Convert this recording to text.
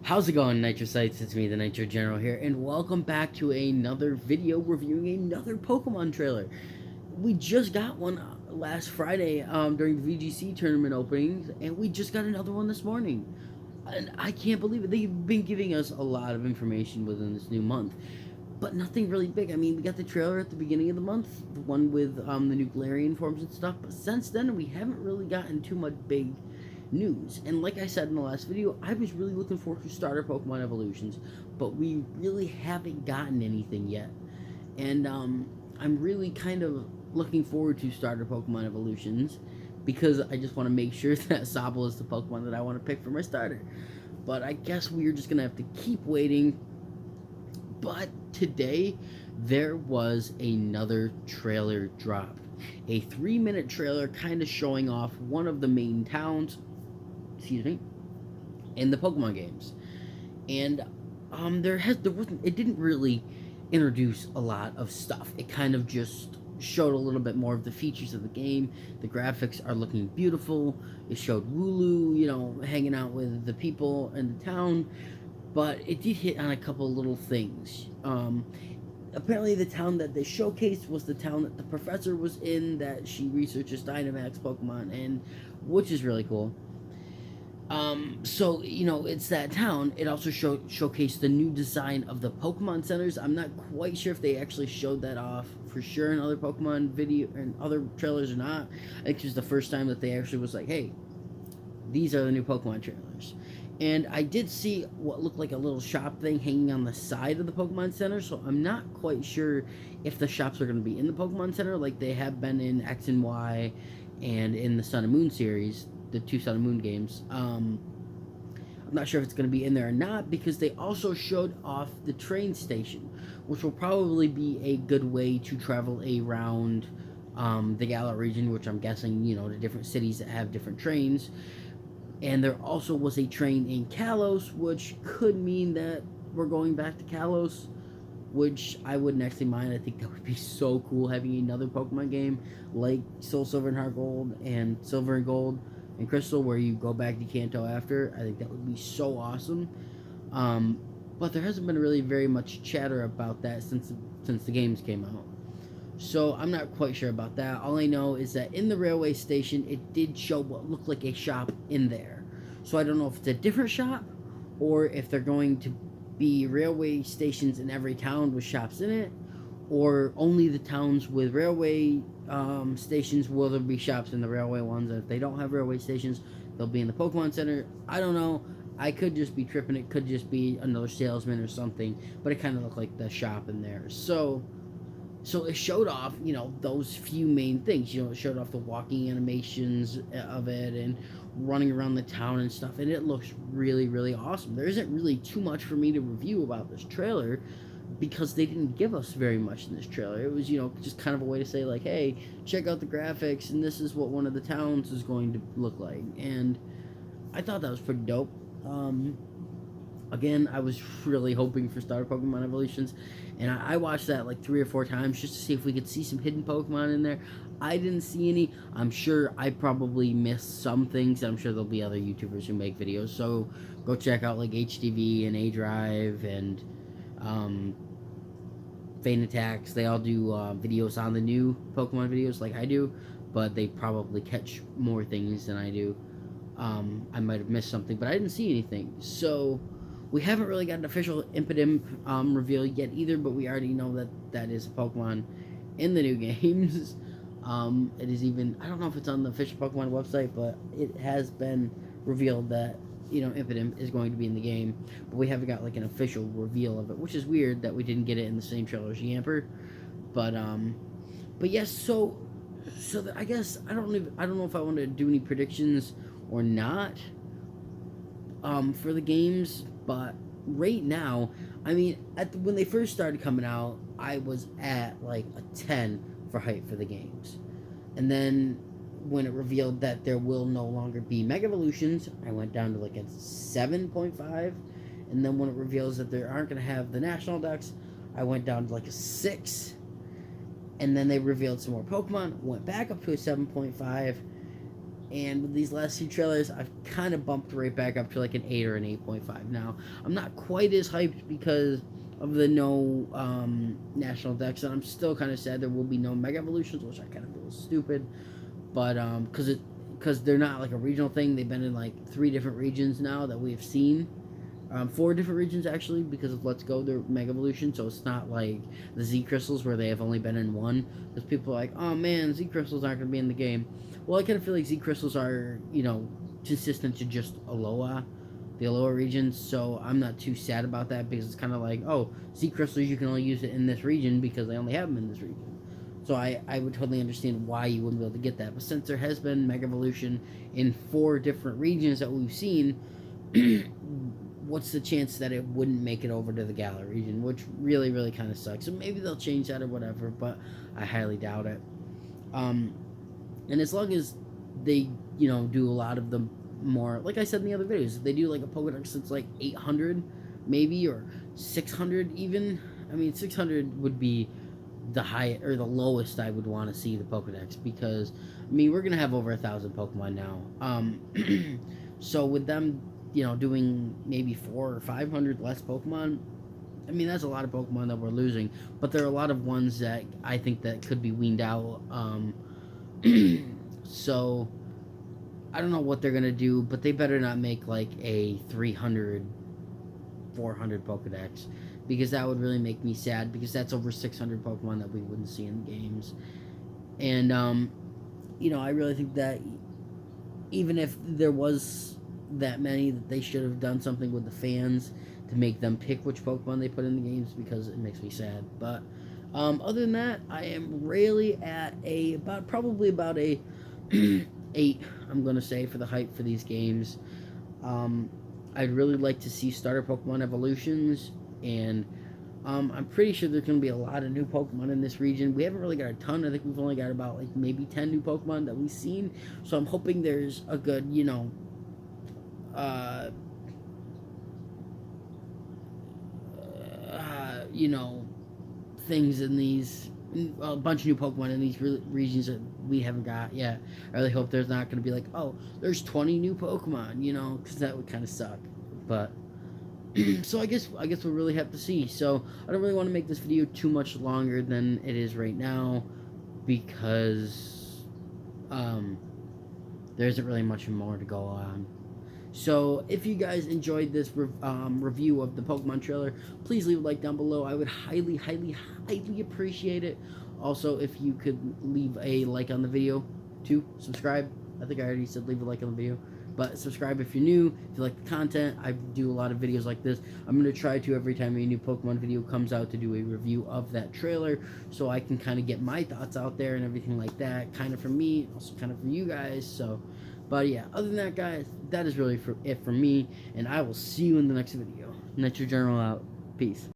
How's it going, Nitrosites? It's me, the Nitro General here, and welcome back to another video reviewing another Pokemon trailer. We just got one last Friday during the VGC tournament openings, and we just got another one this morning. And I can't believe it. They've been giving us a lot of information within this new month, but nothing really big. I mean, we got the trailer at the beginning of the month, the one with the new Galarian forms and stuff, but since then we haven't really gotten too much big news. And like I said in the last video, I was really looking forward to starter Pokemon evolutions, but we really haven't gotten anything yet. And I'm really kind of looking forward to starter Pokemon evolutions because I just want to make sure that Sobble is the Pokemon that I want to pick for my starter. But I guess we're just going to have to keep waiting. But today, there was another trailer dropped. A 3-minute trailer kind of showing off one of the main towns, in the Pokemon games. And it didn't really introduce a lot of stuff. It kind of just showed a little bit more of the features of the game. The graphics are looking beautiful. It showed Wooloo, hanging out with the people in the town. But it did hit on a couple little things. Apparently the town that they showcased was the town that the professor was in, that she researches Dynamax Pokemon, and which is really cool. So, it's that town. It also showcased the new design of the Pokemon centers. I'm not quite sure if they actually showed that off for sure in other Pokemon video and other trailers or not. I think it was the first time that they actually was like, hey, these are the new Pokemon trailers. And I did see what looked like a little shop thing hanging on the side of the Pokemon Center, so I'm not quite sure if the shops are going to be in the Pokemon Center like they have been in X and Y and in the Sun and Moon series, the two Sun and Moon games. I'm not sure if it's going to be in there or not, because they also showed off the train station, which will probably be a good way to travel around the Galar region, which I'm guessing, the different cities that have different trains. And there also was a train in Kalos, which could mean that we're going back to Kalos, which I wouldn't actually mind. I think that would be so cool, having another Pokemon game like Soul Silver and Heart Gold and Silver and Gold and Crystal, where you go back to Kanto after. I think that would be so awesome. But there hasn't been really very much chatter about that since the games came out. So I'm not quite sure about that. All I know is that in the railway station, it did show what looked like a shop in there. So I don't know if it's a different shop, or if they're going to be railway stations in every town with shops in it, or only the towns with railway stations will there be shops in the railway ones. And if they don't have railway stations, they'll be in the Pokemon Center. I don't know. I could just be tripping. It could just be another salesman or something, but it kind of looked like the shop in there. So it showed off, those few main things. It showed off the walking animations of it and running around the town and stuff, and it looks really, really awesome. There isn't really too much for me to review about this trailer because they didn't give us very much in this trailer. It was, just kind of a way to say, like, hey, check out the graphics, and this is what one of the towns is going to look like. And I thought that was pretty dope. Again, I was really hoping for starter Pokemon evolutions, and I watched that like 3 or 4 times just to see if we could see some hidden Pokemon in there. I didn't see any. I'm sure I probably missed some things. I'm sure there'll be other YouTubers who make videos, so go check out like HTV and A-Drive and Feint Attacks. They all do videos on the new Pokemon videos like I do, but they probably catch more things than I do. I might have missed something, but I didn't see anything. So we haven't really got an official Impidimp reveal yet either, but we already know that that is a Pokemon in the new games. It is even, I don't know if it's on the official Pokemon website, but it has been revealed that, Impidimp is going to be in the game, but we haven't got like an official reveal of it, which is weird that we didn't get it in the same trailer as Yamper. But yes, so I guess I don't know if I want to do any predictions or not for the games. But right now, I mean, when they first started coming out, I was at like a 10 for hype for the games. And then when it revealed that there will no longer be Mega Evolutions, I went down to like a 7.5. And then when it reveals that they aren't going to have the National Dex, I went down to like a 6. And then they revealed some more Pokemon, went back up to a 7.5. And with these last two trailers, I've kind of bumped right back up to like an 8 or an 8.5 now. I'm not quite as hyped because of the no national decks, and I'm still kind of sad there will be no Mega Evolutions, which I kind of feel is stupid. But because they're not like a regional thing, they've been in like 3 different regions now that we've seen. 4 different regions actually, because of Let's Go, they're Mega Evolution, so it's not like the Z Crystals where they have only been in 1. Because people are like, oh man, Z Crystals aren't going to be in the game. Well, I kind of feel like Z Crystals are, consistent to just Alola, the Alola region, so I'm not too sad about that because it's kind of like, oh, Z Crystals, you can only use it in this region because they only have them in this region. So I would totally understand why you wouldn't be able to get that. But since there has been Mega Evolution in 4 different regions that we've seen, what's the chance that it wouldn't make it over to the Galar region, which really, really kind of sucks. So maybe they'll change that or whatever, but I highly doubt it. And as long as they, do a lot of the more, like I said in the other videos, if they do like a Pokedex that's like 800 maybe, or 600 even. I mean, 600 would be the high or the lowest I would want to see the Pokedex, because I mean we're gonna have over 1,000 Pokemon now. So with them, doing maybe 400 or 500 less Pokemon, I mean that's a lot of Pokemon that we're losing. But there are a lot of ones that I think that could be weaned out. So I don't know what they're gonna do, but they better not make like a 300, 400 Pokedex, because that would really make me sad, because that's over 600 Pokemon that we wouldn't see in the games. And I really think that even if there was that many, that they should have done something with the fans to make them pick which Pokemon they put in the games, because it makes me sad. But other than that, I am really at probably about a 8, I'm gonna say, for the hype for these games. I'd really like to see starter Pokemon evolutions, and I'm pretty sure there's going to be a lot of new Pokemon in this region. We haven't really got a ton. I think we've only got about like maybe 10 new Pokemon that we've seen. So I'm hoping there's a good, things in these, a bunch of new Pokemon in these regions that we haven't got yet. I really hope there's not going to be like, oh, there's 20 new Pokemon, because that would kind of suck. But so I guess we'll really have to see. So I don't really want to make this video too much longer than it is right now, because there isn't really much more to go on. So if you guys enjoyed this review of the Pokemon trailer, please leave a like down below. I would highly, highly, highly appreciate it. Also, if you could leave a like on the video, too. Subscribe. I think I already said leave a like on the video. But subscribe if you're new, if you like the content. I do a lot of videos like this. I'm going to try to, every time a new Pokemon video comes out, to do a review of that trailer, so I can kind of get my thoughts out there and everything like that, kind of for me, also kind of for you guys. So, but yeah, other than that, guys, that is really it for me, and I will see you in the next video. Nitro Journal out. Peace.